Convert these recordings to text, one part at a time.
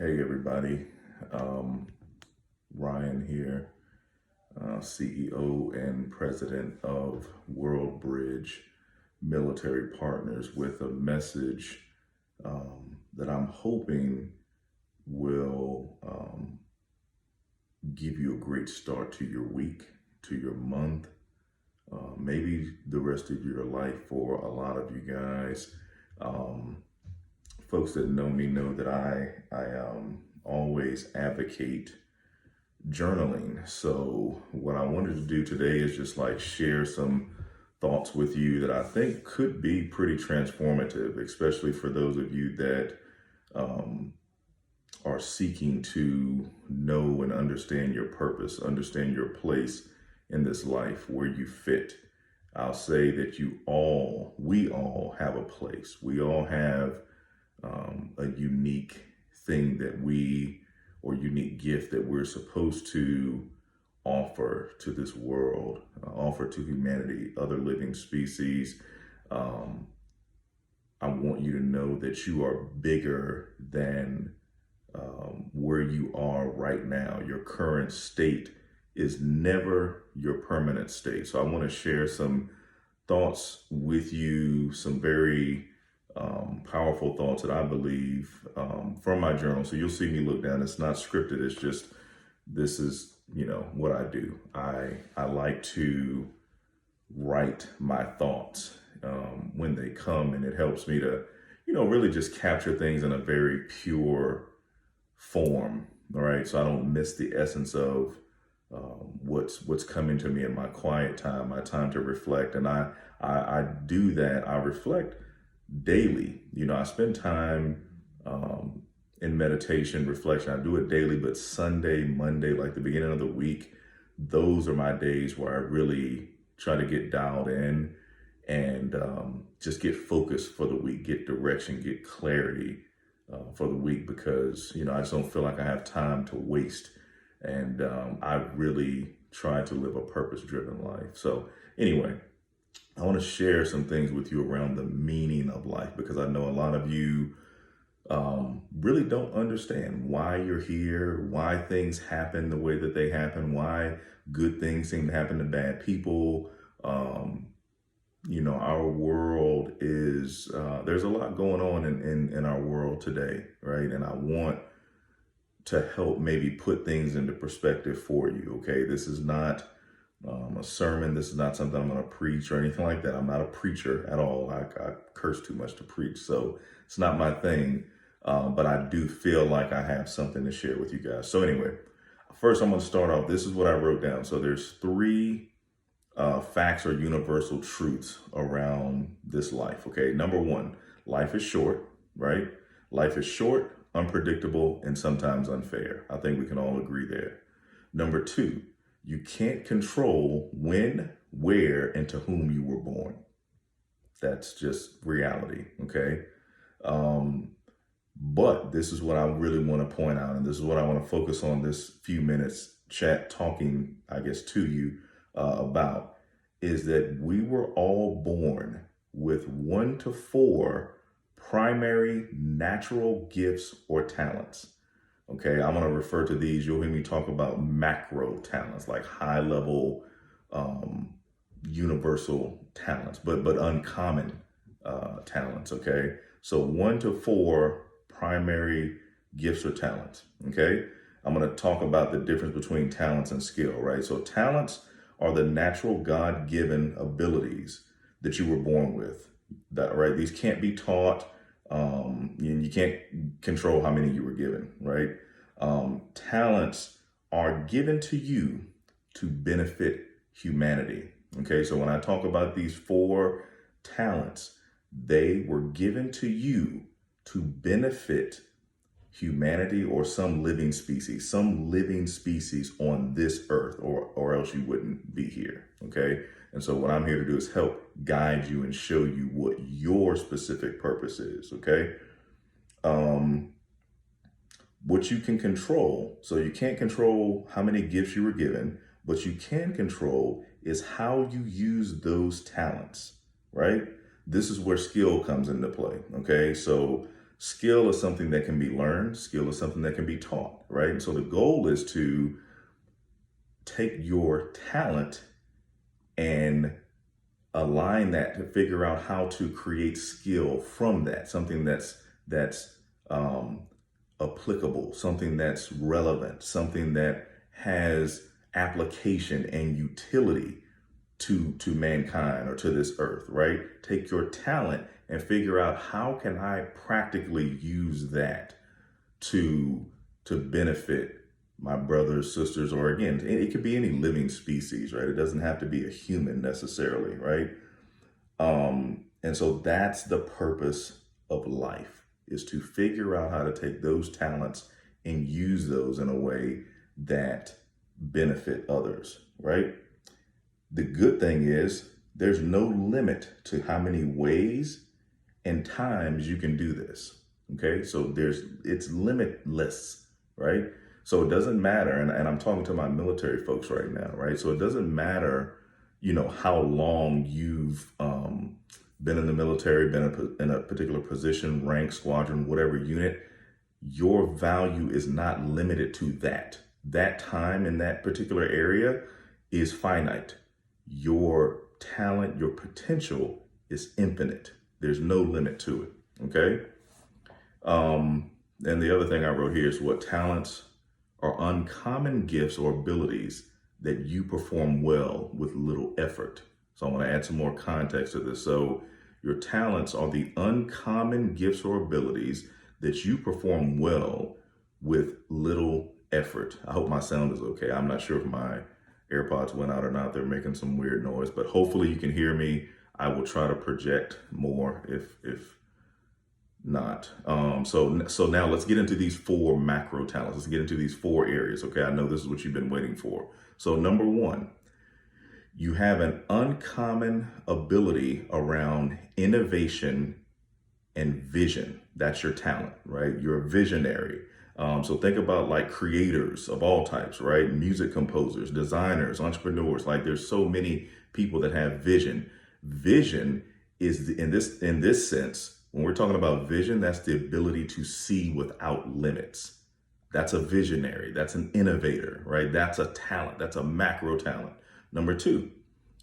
Hey everybody, um, Ryan here, CEO and President of World Bridge Military Partners, with a message that I'm hoping will give you a great start to your week, to your month, maybe the rest of your life for a lot of you guys. Um, Folks that know me know that I always advocate journaling. So what I wanted to do today is just like share some thoughts with you that I think could be pretty transformative, especially for those of you that um, are seeking to know and understand your purpose, understand your place in this life, where you fit. I'll say that we all have a place. We all have a unique thing or unique gift that we're supposed to offer to this world, offer to humanity, other living species. Um, I want you to know that you are bigger than where you are right now. Your current state is never your permanent state. So I want to share some thoughts with you, some very powerful thoughts that I believe from my journal. So you'll see me look down. It's not scripted. It's just, this is, what I do. I like to write my thoughts when they come, and it helps me to, really just capture things in a very pure form. All right. So I don't miss the essence of what's coming to me in my quiet time, my time to reflect. And I do that. I reflect daily. I spend time in meditation, reflection. I do it daily, but Sunday, Monday, like the beginning of the week, those are my days where I really try to get dialed in and just get focused for the week, get direction, get clarity for the week, because, I just don't feel like I have time to waste. And I really try to live a purpose-driven life. So anyway, I want to share some things with you around the meaning of life, because I know a lot of you really don't understand why you're here, why things happen the way that they happen, why good things seem to happen to bad people. Our world is, there's a lot going on in our world today, right? And I want to help maybe put things into perspective for you, okay? This is not a sermon. This is not something I'm going to preach or anything like that. I'm not a preacher at all. I curse too much to preach, so it's not my thing. But I do feel like I have something to share with you guys. So anyway, first I'm going to start off. This is what I wrote down. So there's three facts or universal truths around this life. Okay, number one, life is short, right? Life is short, unpredictable, and sometimes unfair. I think we can all agree there. Number two, you can't control when, where, and to whom you were born. That's just reality, okay? But this is what I really want to point out, and this is what I want to focus on this few minutes chat talking, I guess, to you about, is that we were all born with 1 to 4 primary natural gifts or talents. Okay, I'm going to refer to these. You'll hear me talk about macro talents, like high level, universal talents, but uncommon talents. Okay, so 1 to 4 primary gifts or talents. Okay, I'm going to talk about the difference between talents and skill. Right, so talents are the natural God-given abilities that you were born with. That right, these can't be taught. You can't control how many you were given, right? Talents are given to you to benefit humanity. Okay, so when I talk about these 4 talents, they were given to you to benefit humanity or some living species on this earth, or else you wouldn't be here. Okay, and so what I'm here to do is help guide you and show you what your specific purpose is. Okay, what you can control. So you can't control how many gifts you were given, but you can control is how you use those talents, right? This is where skill comes into play. Okay, so Skill is something that can be learned. Skill is something that can be taught, right? And so the goal is to take your talent and align that to figure out how to create skill from that, something that's applicable, something that's relevant, something that has application and utility to mankind or to this earth, right? Take your talent and figure out how can I practically use that to benefit my brothers, sisters, or again, it could be any living species, right? It doesn't have to be a human necessarily, right? And so that's the purpose of life, is to figure out how to take those talents and use those in a way that benefit others, right? The good thing is there's no limit to how many ways and times you can do this. Okay, so it's limitless, right? So it doesn't matter, and I'm talking to my military folks right now, right? So it doesn't matter, how long you've been in the military, been in a particular position, rank, squadron, whatever unit. Your value is not limited to that. That time in that particular area is finite. Your talent, your potential is infinite. There's no limit to it. Okay. And the other thing I wrote here is what talents are uncommon gifts or abilities that you perform well with little effort. So I want to add some more context to this. So your talents are the uncommon gifts or abilities that you perform well with little effort. I hope my sound is okay. I'm not sure if my AirPods went out or not. They're making some weird noise, but hopefully you can hear me. I will try to project more if not. So now let's get into these 4 macro talents. Let's get into these 4 areas. Okay. I know this is what you've been waiting for. So number 1, you have an uncommon ability around innovation and vision. That's your talent, right? You're a visionary. So think about like creators of all types, right? Music composers, designers, entrepreneurs. Like there's so many people that have vision. Vision is in this sense, when we're talking about vision, that's the ability to see without limits. That's a visionary. That's an innovator, right? That's a talent. That's a macro talent. Number 2,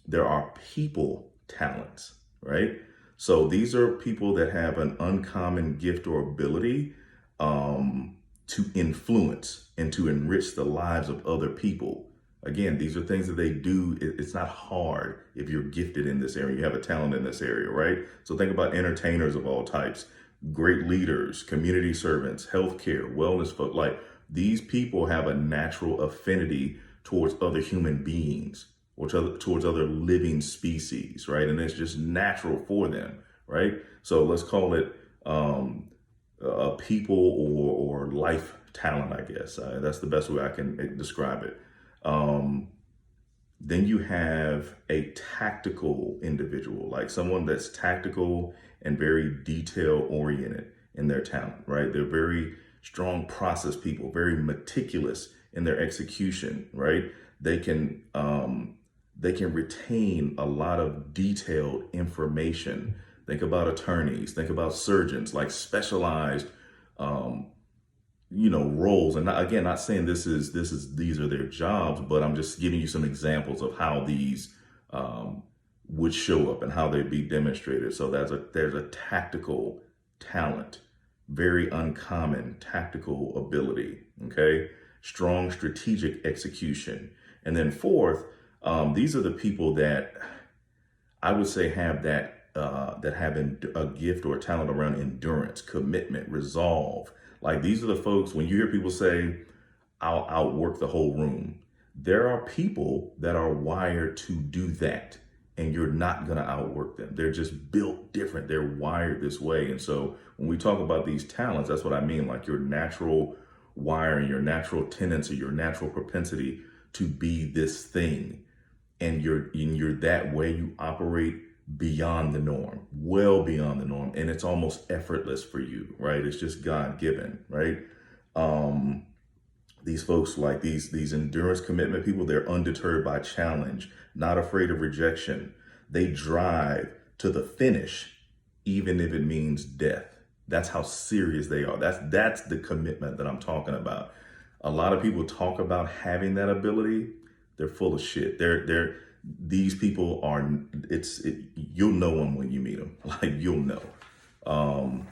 there are people talents, right? So these are people that have an uncommon gift or ability to influence and to enrich the lives of other people. Again, these are things that they do. It's not hard if you're gifted in this area. You have a talent in this area, right? So think about entertainers of all types, great leaders, community servants, healthcare, wellness folk. Like these people have a natural affinity towards other human beings or towards other living species, right? And it's just natural for them, right? So let's call it a people or life talent, I guess. That's the best way I can describe it. Then you have a tactical individual, like someone that's tactical and very detail oriented in their talent, right? They're very strong process people, very meticulous in their execution, right? They can retain a lot of detailed information. Think about attorneys, think about surgeons, like specialized, roles. And not saying these are their jobs, but I'm just giving you some examples of how these would show up and how they'd be demonstrated. So there's a tactical talent, very uncommon tactical ability. Okay. Strong strategic execution. And then 4th, these are the people that I would say have that have a gift or a talent around endurance, commitment, resolve. Like these are the folks, when you hear people say, I'll outwork the whole room, there are people that are wired to do that, and you're not going to outwork them. They're just built different. They're wired this way. And so when we talk about these talents, that's what I mean, like your natural wiring, your natural tendency, your natural propensity to be this thing. And you're that way, you operate beyond the norm, well beyond the norm. And it's almost effortless for you, right? It's just God-given, right? These folks, like these endurance commitment people, they're undeterred by challenge, not afraid of rejection. They drive to the finish, even if it means death. That's how serious they are. That's the commitment that I'm talking about. A lot of people talk about having that ability. They're full of shit. These people are, you'll know them when you meet them. Like, you'll know. Um,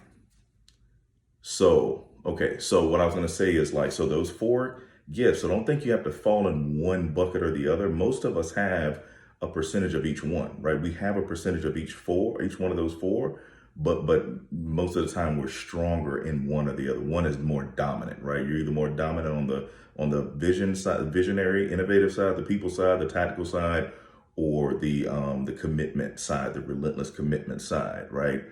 so what I was going to say is, like, so those four gifts, so don't think you have to fall in one bucket or the other. Most of us have a percentage of each one, right? We have a percentage of each one of those four, but most of the time we're stronger in one or the other. One is more dominant, right? You're either more dominant on the vision side, visionary, innovative side, the people side, the tactical side, or the commitment side, the relentless commitment side, right?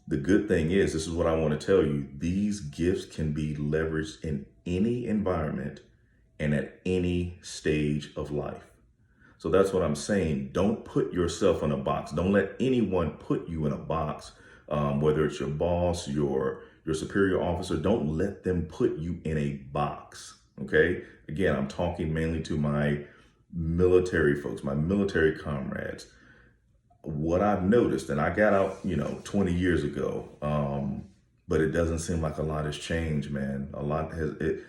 The good thing is, this is what I want to tell you, these gifts can be leveraged in any environment and at any stage of life. So that's what I'm saying. Don't put yourself in a box. Don't let anyone put you in a box, whether it's your boss, your superior officer. Don't let them put you in a box, okay? Again, I'm talking mainly to my military folks, my military comrades. What I've noticed, and I got out, 20 years ago, but it doesn't seem like a lot has changed, man. A lot has it.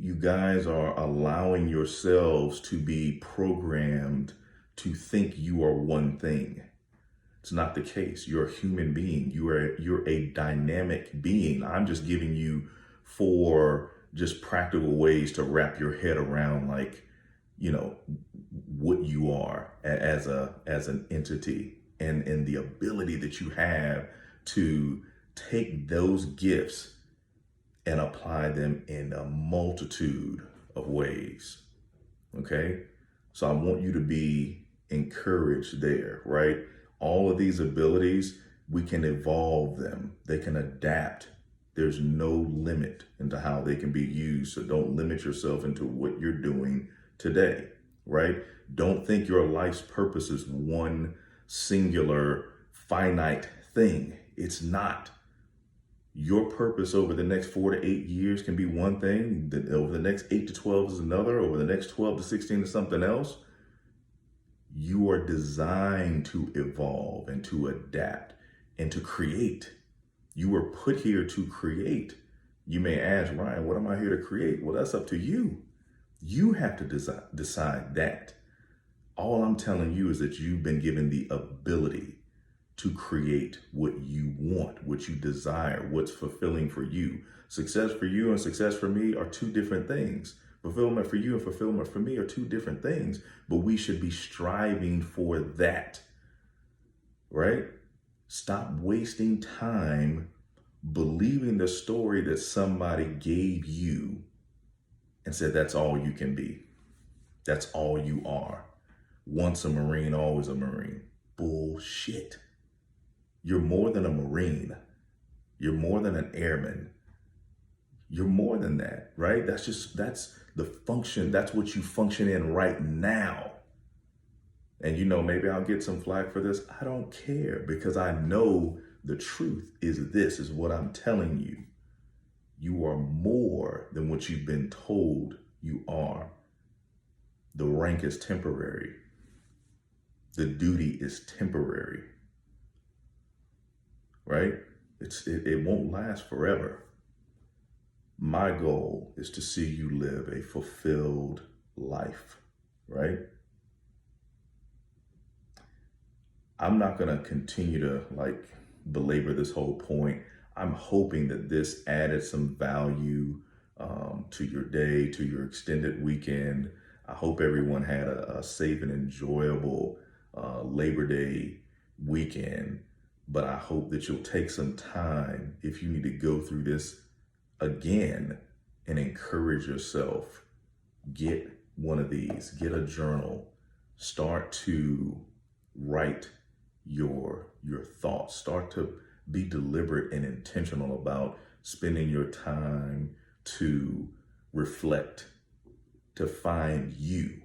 You guys are allowing yourselves to be programmed to think you are one thing. It's not the case. You're a human being. You're a dynamic being. I'm just giving you four just practical ways to wrap your head around, like, what you are as an entity, and the ability that you have to take those gifts and apply them in a multitude of ways. Okay? So I want you to be encouraged there, right? All of these abilities, we can evolve them. They can adapt. There's no limit into how they can be used. So don't limit yourself into what you're doing today, right? Don't think your life's purpose is one singular finite thing. It's not. Your purpose over the next 4 to 8 years can be one thing. Over the next 8 to 12 is another. Over the next 12 to 16 is something else. You are designed to evolve and to adapt and to create. You were put here to create. You may ask, Ryan, what am I here to create? Well, that's up to you. You have to decide that. All I'm telling you is that you've been given the ability to create what you want, what you desire, what's fulfilling for you. Success for you and success for me are two different things. Fulfillment for you and fulfillment for me are two different things, but we should be striving for that, right? Stop wasting time believing the story that somebody gave you and said that's all you can be. That's all you are. Once a Marine, always a Marine. Bullshit. You're more than a Marine. You're more than an airman. You're more than that, right? That's the function. That's what you function in right now. And maybe I'll get some flack for this. I don't care, because I know the truth is what I'm telling you. You are more than what you've been told you are. The rank is temporary. The duty is temporary, right? It won't last forever. My goal is to see you live a fulfilled life, right? I'm not going to continue to belabor this whole point. I'm hoping that this added some value to your day, to your extended weekend. I hope everyone had a safe and enjoyable Labor Day weekend. But I hope that you'll take some time, if you need to go through this again, and encourage yourself. Get one of these, get a journal, start to write your thoughts, start to be deliberate and intentional about spending your time to reflect, to find you,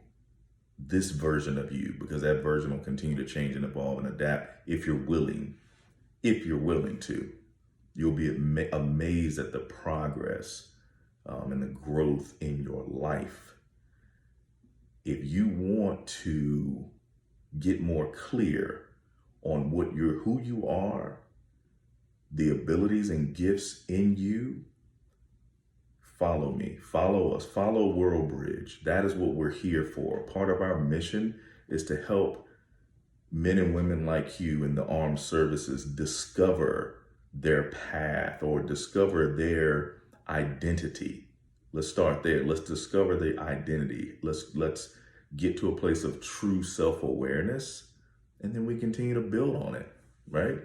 this version of you, because that version will continue to change and evolve and adapt if you're willing. If you're willing to, you'll be amazed at the progress and the growth in your life. If you want to get more clear on who you are, the abilities and gifts in you, follow me, follow us, follow WorldBridge. That is what we're here for. Part of our mission is to help men and women like you in the armed services discover their path or discover their identity. Let's start there. Let's discover the identity. Let's get to a place of true self-awareness, and then we continue to build on it, right?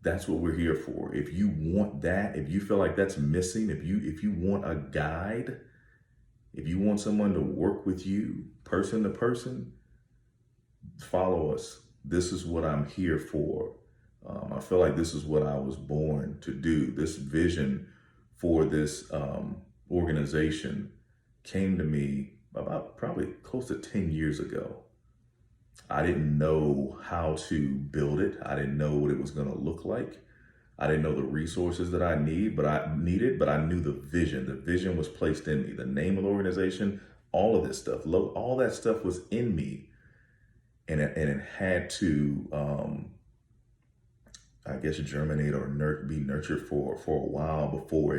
That's what we're here for. If you want that, if you feel like that's missing, if you want a guide, if you want someone to work with you person to person, follow us. This is what I'm here for. I feel like this is what I was born to do. This vision for this organization came to me about probably close to 10 years ago. I didn't know how to build it. I didn't know what it was going to look like. I didn't know the resources that I needed, but I knew the vision. The vision was placed in me. The name of the organization, all of this stuff, all that stuff was in me. And it had to, I guess, germinate or be nurtured for a while before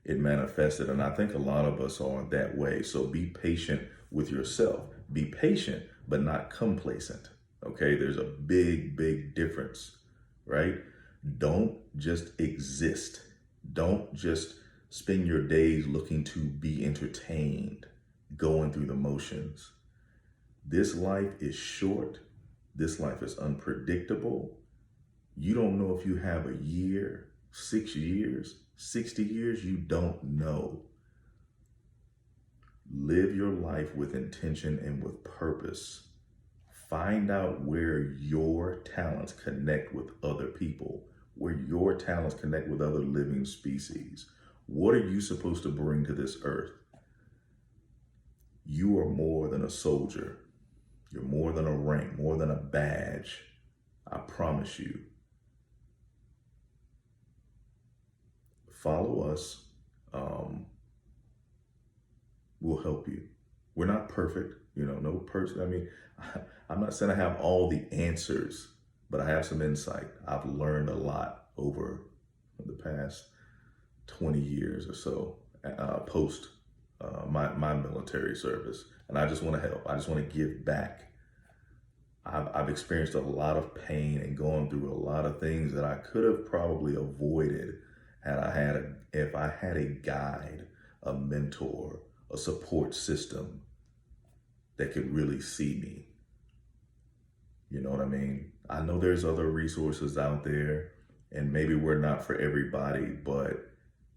it manifested. And I think a lot of us are that way. So be patient with yourself. Be patient, but not complacent. Okay, there's a big difference, right? Don't just exist. Don't just spend your days looking to be entertained, going through the motions. This life is short. This life is unpredictable. You don't know if you have a year, 6 years, 60 years. You don't know. Live your life with intention and with purpose. Find out where your talents connect with other people, where your talents connect with other living species. What are you supposed to bring to this earth? You are more than a soldier. You're more than a rank, more than a badge. I promise you. Follow us. We'll help you. We're not perfect, no person. I mean, I'm not saying I have all the answers, but I have some insight. I've learned a lot over the past 20 years or so post my military service. And I just want to help. I just want to give back. I've experienced a lot of pain and gone through a lot of things that I could have probably avoided if I had a guide, a mentor, a support system that could really see me. You know what I mean? I know there's other resources out there, and maybe we're not for everybody, but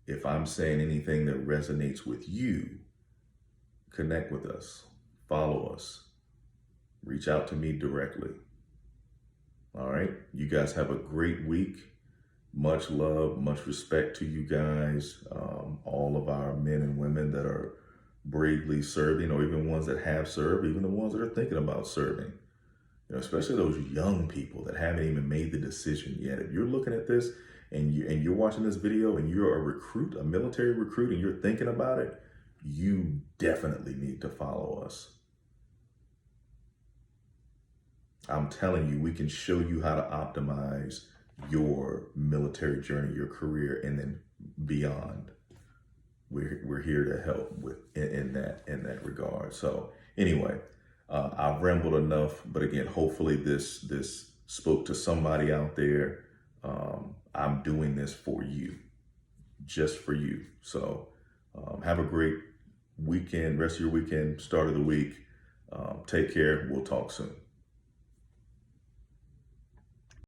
if I'm saying anything that resonates with you, connect with us, follow us, reach out to me directly. All right? You guys have a great week. Much love, much respect to you guys, all of our men and women that are bravely serving, or even ones that have served, even the ones that are thinking about serving. Especially those young people that haven't even made the decision yet. If you're looking at this and you're watching this video and you're a recruit, a military recruit, and you're thinking about it, you definitely need to follow us. I'm telling you, we can show you how to optimize your military journey, your career, and then beyond. We're here to help in that regard. So anyway, I've rambled enough, but again, hopefully this spoke to somebody out there. I'm doing this for you, just for you. So have a great weekend, rest of your weekend, start of the week. Take care. We'll talk soon.